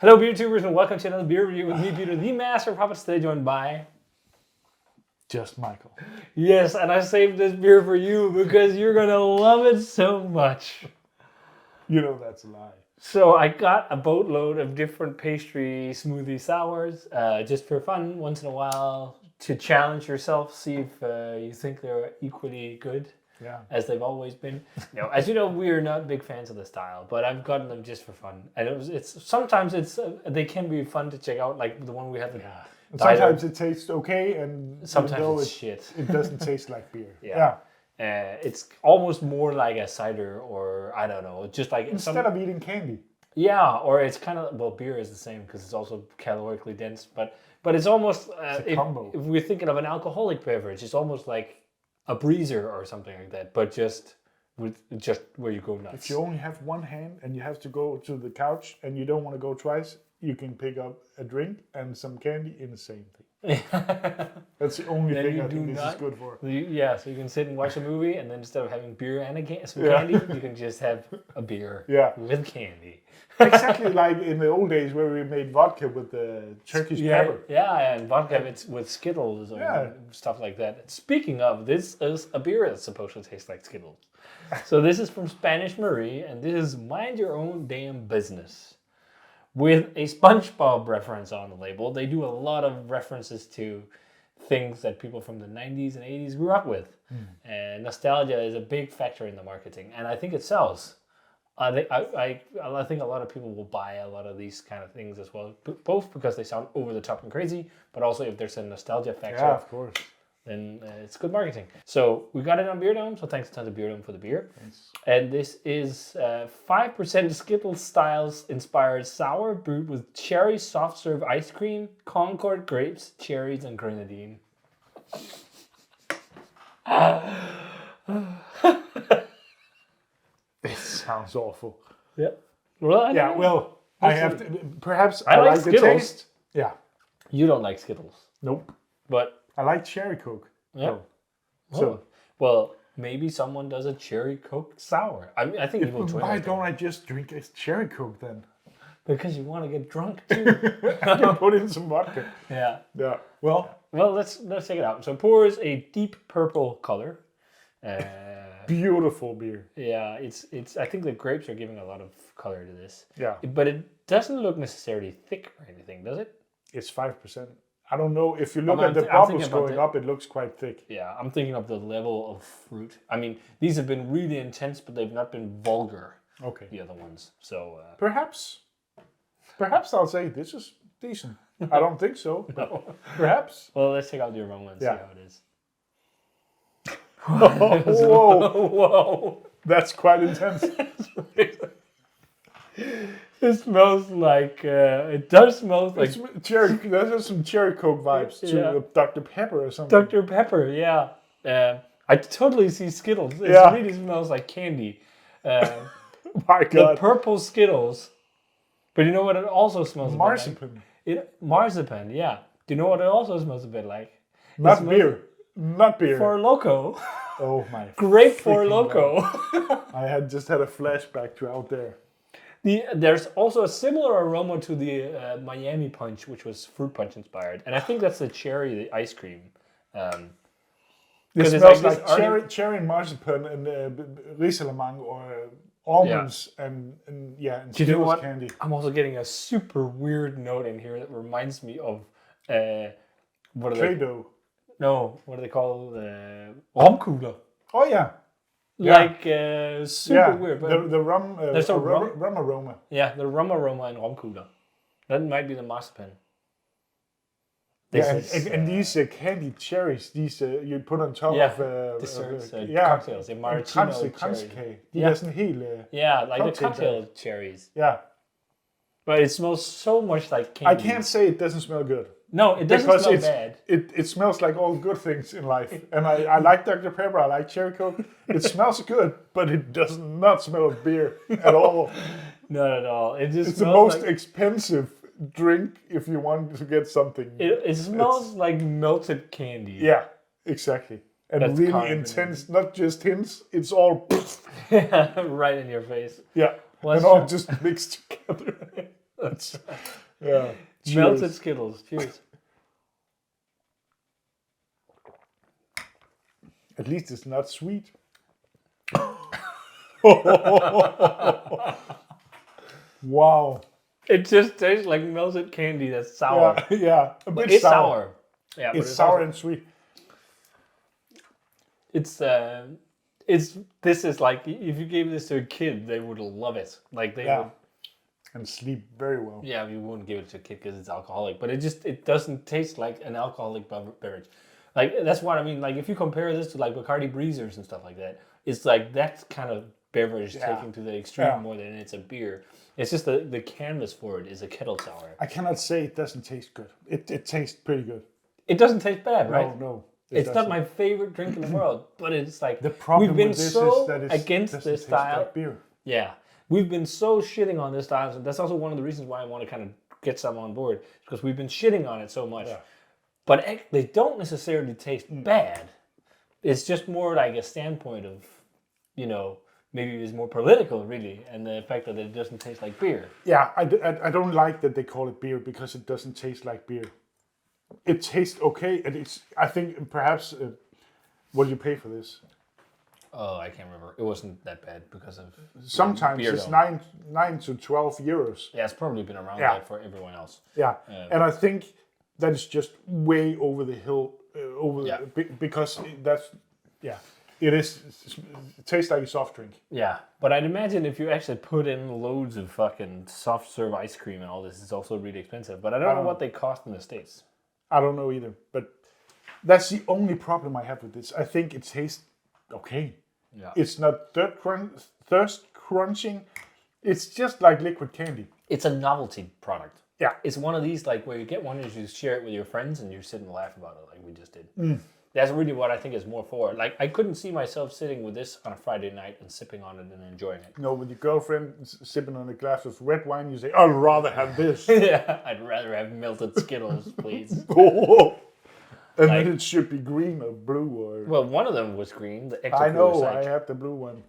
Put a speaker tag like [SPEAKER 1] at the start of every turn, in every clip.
[SPEAKER 1] Hello, beer tubers, and welcome to another beer review with me, Peter, the master of Hoppets, today joined by...
[SPEAKER 2] Just Michael.
[SPEAKER 1] Yes, and I saved this beer for you because you're going to love it so much.
[SPEAKER 2] You know that's a lie.
[SPEAKER 1] So I got a boatload of different pastry smoothie sours, just for fun, once in a while, to challenge yourself, see if you think they're equally good.
[SPEAKER 2] Yeah.
[SPEAKER 1] As they've always been. No, as you know, we are not big fans of the style, but I've gotten them just for fun. And sometimes they can be fun to check out, like the one we had.
[SPEAKER 2] Yeah. And sometimes it tastes okay, and
[SPEAKER 1] sometimes it's shit.
[SPEAKER 2] It doesn't taste like beer.
[SPEAKER 1] Yeah. It's almost more like a cider, or I don't know, just like
[SPEAKER 2] instead of eating candy.
[SPEAKER 1] Yeah, or it's kind of beer is the same because it's also calorically dense, but it's almost
[SPEAKER 2] it's a combo.
[SPEAKER 1] If we're thinking of an alcoholic beverage, it's almost like a breezer or something like that, but just where you go nuts.
[SPEAKER 2] If you only have one hand and you have to go to the couch and you don't want to go twice, you can pick up a drink and some candy in the same thing. That's the only thing I think this is good for.
[SPEAKER 1] So you can sit and watch a movie, and then instead of having beer and some candy, you can just have a beer with candy.
[SPEAKER 2] Exactly like in the old days where we made vodka with the Turkish pepper.
[SPEAKER 1] Yeah, and vodka with Skittles or stuff like that. Speaking of, this is a beer that's supposed to taste like Skittles. So this is from Spanish Marie, and this is Mind Your Own Damn Business. With a SpongeBob reference on the label. They do a lot of references to things that people from the 90s and 80s grew up with. And nostalgia is a big factor in the marketing, and I think it sells. I think a lot of people will buy a lot of these kind of things as well, both because they sound over the top and crazy, but also if there's a nostalgia factor.
[SPEAKER 2] Yeah, of course.
[SPEAKER 1] Then it's good marketing. So we got it on Beer Dome, so thanks a ton to Beer Dome for the beer.
[SPEAKER 2] Thanks.
[SPEAKER 1] And this is 5% Skittles styles inspired sour brewed with cherry soft serve ice cream, Concord grapes, cherries, and grenadine.
[SPEAKER 2] This sounds awful.
[SPEAKER 1] Yep. Well,
[SPEAKER 2] I have to. Perhaps
[SPEAKER 1] I like
[SPEAKER 2] the
[SPEAKER 1] Skittles.
[SPEAKER 2] taste. Yeah.
[SPEAKER 1] You don't like Skittles.
[SPEAKER 2] Nope.
[SPEAKER 1] But
[SPEAKER 2] I like cherry Coke.
[SPEAKER 1] Yeah. Well, maybe someone does a cherry Coke sour. I think you will enjoy it.
[SPEAKER 2] Why don't I just drink a cherry Coke then?
[SPEAKER 1] Because you want to get drunk too.
[SPEAKER 2] I can put in some vodka.
[SPEAKER 1] Yeah.
[SPEAKER 2] Yeah. Well,
[SPEAKER 1] let's check it out. So Pour is a deep purple color.
[SPEAKER 2] Beautiful beer.
[SPEAKER 1] Yeah, it's. I think the grapes are giving a lot of color to this.
[SPEAKER 2] Yeah.
[SPEAKER 1] But it doesn't look necessarily thick or anything, does it?
[SPEAKER 2] It's 5%. I don't know. If you look at the bubbles going up, it looks quite thick.
[SPEAKER 1] Yeah, I'm thinking of the level of fruit. I mean, these have been really intense, but they've not been vulgar.
[SPEAKER 2] Okay.
[SPEAKER 1] The other ones. So
[SPEAKER 2] perhaps I'll say this is decent. I don't think so.
[SPEAKER 1] No.
[SPEAKER 2] Perhaps.
[SPEAKER 1] Well, let's check out the aroma and see how it is.
[SPEAKER 2] Whoa!
[SPEAKER 1] Whoa!
[SPEAKER 2] That's quite intense.
[SPEAKER 1] It smells like. It does smell like
[SPEAKER 2] cherry. There's some cherry Coke vibes to Dr. Pepper or something.
[SPEAKER 1] Dr. Pepper, yeah. I totally see Skittles. It really smells like candy.
[SPEAKER 2] My God.
[SPEAKER 1] The purple Skittles. But you know what it also smells like? Marzipan, yeah. Do you know what it also smells a bit like?
[SPEAKER 2] Not beer. Not beer.
[SPEAKER 1] Four Loko.
[SPEAKER 2] Oh my.
[SPEAKER 1] Grape Four Loko.
[SPEAKER 2] I had just had a flashback to out there.
[SPEAKER 1] There's also a similar aroma to the Miami Punch, which was fruit punch inspired, and I think that's the ice cream.
[SPEAKER 2] This smells like cherry and marzipan and Rieselemang or almonds and Skittles candy.
[SPEAKER 1] I'm also getting a super weird note in here that reminds me of what do they call romkugler?
[SPEAKER 2] Oh yeah.
[SPEAKER 1] Like super weird. But
[SPEAKER 2] the rum,
[SPEAKER 1] there's a
[SPEAKER 2] rum aroma.
[SPEAKER 1] Yeah, the rum aroma in romkugler. That might be the marzipan.
[SPEAKER 2] And these candied cherries, these you put on top of
[SPEAKER 1] desserts, cocktails, maraschino cherries. Like the cocktail cherries.
[SPEAKER 2] Yeah.
[SPEAKER 1] But it smells so much like candy.
[SPEAKER 2] I can't say it doesn't smell good.
[SPEAKER 1] No, it doesn't smell bad.
[SPEAKER 2] It smells like all good things in life. And I like Dr. Pepper, I like cherry Coke. It smells good, but it does not smell of beer at all.
[SPEAKER 1] Not at all.
[SPEAKER 2] It's the most expensive drink if you want to get something.
[SPEAKER 1] It smells like melted candy.
[SPEAKER 2] Yeah, exactly. And that's really intense, not just hints, it's all
[SPEAKER 1] right in your face.
[SPEAKER 2] Yeah, and all just mixed together. Yeah.
[SPEAKER 1] Melted Skittles. Cheers.
[SPEAKER 2] At least it's not sweet. Wow.
[SPEAKER 1] It just tastes like melted candy that's sour.
[SPEAKER 2] Yeah. A bit
[SPEAKER 1] It's
[SPEAKER 2] sour.
[SPEAKER 1] Yeah,
[SPEAKER 2] It's sour and sweet.
[SPEAKER 1] It's this is like if you gave this to a kid, they would love it. Like they would.
[SPEAKER 2] And sleep very well.
[SPEAKER 1] Yeah, you wouldn't give it to a kid because it's alcoholic, but it doesn't taste like an alcoholic beverage. Like that's what I mean. Like if you compare this to like Bacardi Breezers and stuff like that, it's like that kind of beverage taken to the extreme more than it's a beer. It's just the canvas for it is a kettle sour.
[SPEAKER 2] I cannot say it doesn't taste good. It tastes pretty good.
[SPEAKER 1] It doesn't taste bad, right?
[SPEAKER 2] No.
[SPEAKER 1] It's not my favorite drink in the world, but it's like
[SPEAKER 2] the problem
[SPEAKER 1] we've been
[SPEAKER 2] with this
[SPEAKER 1] so
[SPEAKER 2] is that it
[SPEAKER 1] against
[SPEAKER 2] doesn't
[SPEAKER 1] this
[SPEAKER 2] taste
[SPEAKER 1] style.
[SPEAKER 2] like beer.
[SPEAKER 1] Yeah, we've been so shitting on this style, and that's also one of the reasons why I want to kind of get some on board, because we've been shitting on it so much. Yeah. But they don't necessarily taste bad. It's just more like a standpoint of, maybe it's more political, really, and the fact that it doesn't taste like beer.
[SPEAKER 2] Yeah, I don't like that they call it beer because it doesn't taste like beer. It tastes okay, and I think perhaps, what do you pay for this?
[SPEAKER 1] Oh, I can't remember. It wasn't that bad because of
[SPEAKER 2] sometimes beer it's 9 to 12 euros.
[SPEAKER 1] Yeah, it's probably been around that for everyone else.
[SPEAKER 2] Yeah, and I think that is just way over the hill, because it tastes like a soft drink.
[SPEAKER 1] Yeah, but I'd imagine if you actually put in loads of fucking soft serve ice cream and all this, it's also really expensive. But I don't know what they cost in the States.
[SPEAKER 2] I don't know either, but that's the only problem I have with this. I think it tastes okay. Yeah. It's not thirst crunching. It's just like liquid candy.
[SPEAKER 1] It's a novelty product.
[SPEAKER 2] Yeah.
[SPEAKER 1] It's one of these like where you get one and you share it with your friends and you sit and laugh about it like we just did. That's really what I think is more for. Like I couldn't see myself sitting with this on a Friday night and sipping on it and enjoying it.
[SPEAKER 2] No, with your girlfriend sipping on a glass of red wine, you say, "I'd rather have this."
[SPEAKER 1] Yeah, I'd rather have melted Skittles, please.
[SPEAKER 2] And then it should be green or blue or.
[SPEAKER 1] Well, one of them was green. The Ecto
[SPEAKER 2] I know.
[SPEAKER 1] Psych.
[SPEAKER 2] I have the blue one.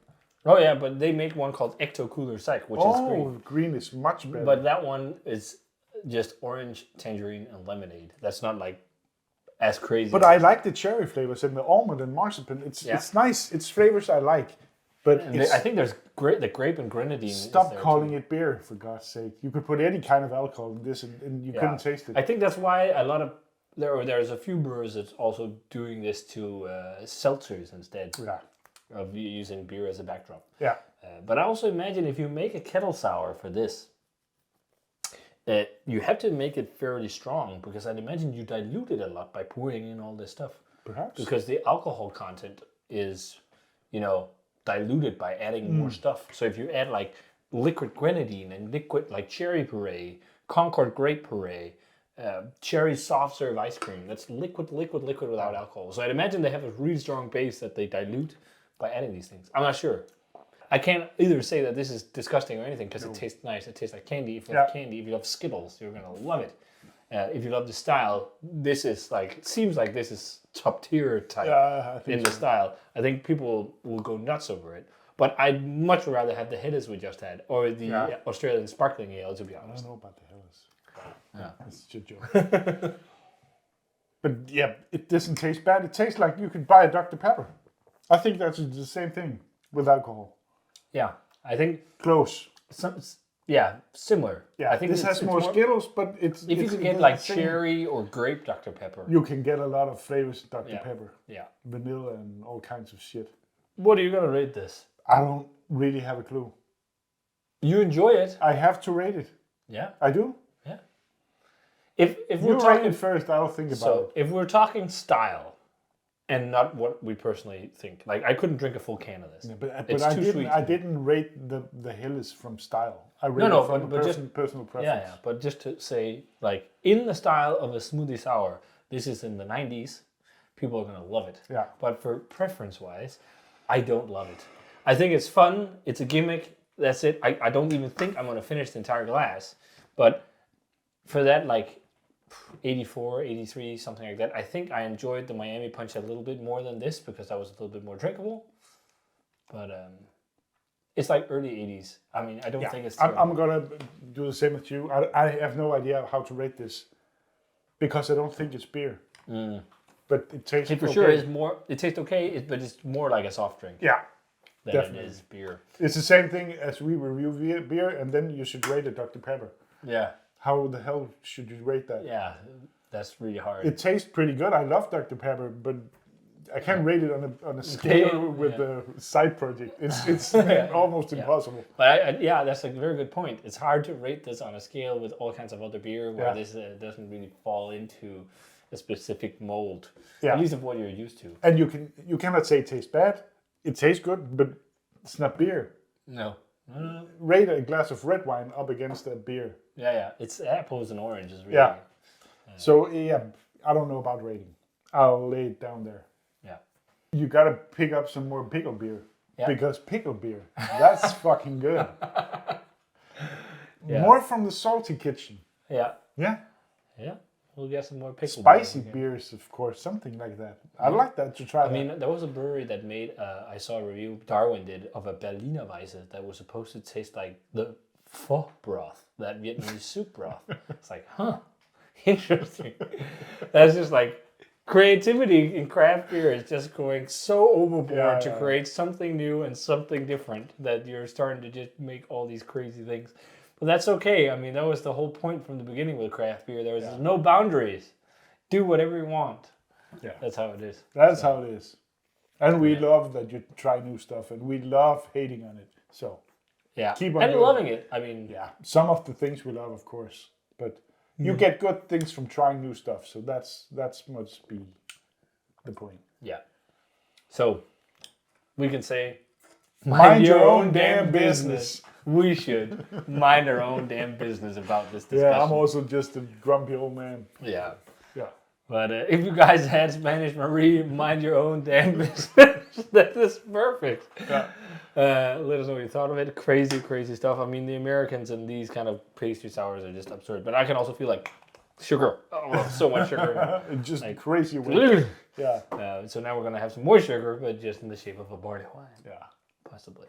[SPEAKER 1] Oh yeah, but they make one called Ecto Cooler Psych, which is green.
[SPEAKER 2] Oh, green is much better.
[SPEAKER 1] But that one is just orange, tangerine, and lemonade. That's not like as crazy.
[SPEAKER 2] But I like the cherry flavors and the almond and marzipan. It's nice. It's flavors I like. But
[SPEAKER 1] I think there's the grape and grenadine.
[SPEAKER 2] Stop calling it beer, for God's sake. You could put any kind of alcohol in this and you couldn't taste it.
[SPEAKER 1] I think that's why a lot of there's a few brewers that's also doing this to seltzers instead of using beer as a backdrop.
[SPEAKER 2] Yeah.
[SPEAKER 1] But I also imagine if you make a kettle sour for this, you have to make it fairly strong because I'd imagine you dilute it a lot by pouring in all this stuff.
[SPEAKER 2] Perhaps.
[SPEAKER 1] Because the alcohol content is, diluted by adding more stuff. So if you add like liquid grenadine and liquid like cherry puree, Concord grape puree, cherry soft serve ice cream, that's liquid without alcohol. So I'd imagine they have a really strong base that they dilute by adding these things. I'm not sure. I can't either say that this is disgusting or anything because it tastes nice. It tastes like candy. If you love candy, if you love Skittles, you're gonna love it. If you love the style, this is seems like this is top tier type in the style. I think people will go nuts over it. But I'd much rather have the Helles we just had or the Australian sparkling ale, to be honest.
[SPEAKER 2] I don't know about the Helles. Yeah, it's just a joke. But yeah, it doesn't taste bad. It tastes like you could buy a Dr. Pepper. I think that's the same thing with alcohol.
[SPEAKER 1] Yeah, I think
[SPEAKER 2] close.
[SPEAKER 1] Similar.
[SPEAKER 2] Yeah,
[SPEAKER 1] I think
[SPEAKER 2] this has more Skittles, but it's
[SPEAKER 1] if you could get like cherry or grape Dr. Pepper,
[SPEAKER 2] you can get a lot of flavors of Dr. Pepper.
[SPEAKER 1] Yeah,
[SPEAKER 2] vanilla and all kinds of shit.
[SPEAKER 1] What are you gonna rate this?
[SPEAKER 2] I don't really have a clue.
[SPEAKER 1] You enjoy it?
[SPEAKER 2] I have to rate it.
[SPEAKER 1] Yeah,
[SPEAKER 2] I do.
[SPEAKER 1] Yeah. If
[SPEAKER 2] we're talking first, I'll think about it.
[SPEAKER 1] If we're talking style. And not what we personally think. Like I couldn't drink a full can of this.
[SPEAKER 2] Yeah, but I didn't rate the Helles from style. I rated it from personal preference.
[SPEAKER 1] Yeah. But just to say, like in the style of a smoothie sour, this is in the 90s. People are gonna love it.
[SPEAKER 2] Yeah.
[SPEAKER 1] But for preference-wise, I don't love it. I think it's fun. It's a gimmick. That's it. I don't even think I'm gonna finish the entire glass. But for that, like 84, 83, something like that. I think I enjoyed the Miami Punch a little bit more than this because that was a little bit more drinkable. But It's like early 80s. I mean, I don't think it's
[SPEAKER 2] I'm going to do the same as you. I have no idea how to rate this because I don't think it's beer. But it tastes
[SPEAKER 1] for sure is more. It tastes okay, but it's more like a soft drink.
[SPEAKER 2] Yeah,
[SPEAKER 1] than
[SPEAKER 2] definitely.
[SPEAKER 1] It is beer.
[SPEAKER 2] It's the same thing as we review beer, and then you should rate a Dr. Pepper.
[SPEAKER 1] Yeah.
[SPEAKER 2] How the hell should you rate that?
[SPEAKER 1] Yeah, that's really hard.
[SPEAKER 2] It tastes pretty good. I love Dr. Pepper, but I can't rate it on a scale with the side project. It's almost impossible.
[SPEAKER 1] But that's a very good point. It's hard to rate this on a scale with all kinds of other beer where this doesn't really fall into a specific mold, at least of what you're used to.
[SPEAKER 2] And you cannot say it tastes bad. It tastes good, but it's not beer.
[SPEAKER 1] No.
[SPEAKER 2] Rate a glass of red wine up against a beer.
[SPEAKER 1] Yeah. It's apples and oranges, really.
[SPEAKER 2] Yeah. So I don't know about rating. I'll lay it down there.
[SPEAKER 1] Yeah.
[SPEAKER 2] You gotta pick up some more pickle beer. Yeah. Because pickle beer, that's fucking good. Yeah. More from the salty kitchen.
[SPEAKER 1] Yeah.
[SPEAKER 2] Yeah.
[SPEAKER 1] Yeah. We'll get some more pickle
[SPEAKER 2] spicy beers, of course, something like that. I'd like that to try.
[SPEAKER 1] I mean, there was a brewery that made, I saw a review, Darwin did, of a Berliner Weisse that was supposed to taste like the pho broth, that Vietnamese soup broth. It's like, interesting. That's just like creativity in craft beer is just going so overboard to create something new and something different that you're starting to just make all these crazy things. But that's okay. I mean, that was the whole point from the beginning with craft beer. There was no boundaries. Do whatever you want. Yeah. That's how it is.
[SPEAKER 2] That's how it is. And we love that you try new stuff, and we love hating on it. So keep on
[SPEAKER 1] and
[SPEAKER 2] going.
[SPEAKER 1] Loving it. I mean,
[SPEAKER 2] some of the things we love, of course, but you get good things from trying new stuff. So that's must be the point.
[SPEAKER 1] Yeah. So we can say,
[SPEAKER 2] mind your own damn business.
[SPEAKER 1] We should mind our own damn business about this discussion.
[SPEAKER 2] Yeah, I'm also just a grumpy old man.
[SPEAKER 1] Yeah.
[SPEAKER 2] Yeah.
[SPEAKER 1] But if you guys had Spanish Marie, mind your own damn business. That is perfect. Yeah. Let us know what you thought of it. Crazy, crazy stuff. I mean, the Americans and these kind of pastry sours are just absurd. But I can also feel like sugar. Oh, so much sugar.
[SPEAKER 2] Just
[SPEAKER 1] like,
[SPEAKER 2] crazy way. Yeah.
[SPEAKER 1] So now we're going to have some more sugar, but just in the shape of a barley wine.
[SPEAKER 2] Yeah.
[SPEAKER 1] Possibly.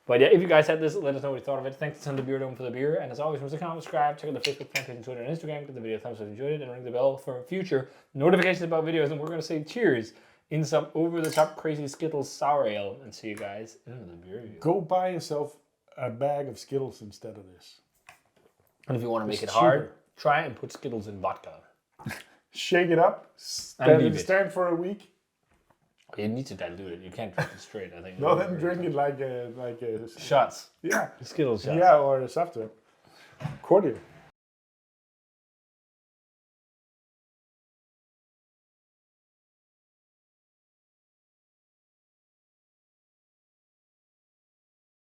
[SPEAKER 1] But if you guys had this, let us know what you thought of it. Thanks to the Beer Dome for the beer. And as always, remember to comment, subscribe, check out the Facebook fan page and Twitter and Instagram. Give the video a thumbs up if you enjoyed it. And ring the bell for future notifications about videos. And we're going to say cheers in some over-the-top crazy Skittles sour ale. And see you guys in the beer review.
[SPEAKER 2] Go buy yourself a bag of Skittles instead of this.
[SPEAKER 1] And if you want to make it hard, try and put Skittles in vodka.
[SPEAKER 2] Shake it up. Stand for a week.
[SPEAKER 1] You need to dilute it. You can't drink it straight, I think.
[SPEAKER 2] No, then drink it like a
[SPEAKER 1] shots.
[SPEAKER 2] Yeah.
[SPEAKER 1] Skittles shots.
[SPEAKER 2] Yeah, or a soft drink. Cordial.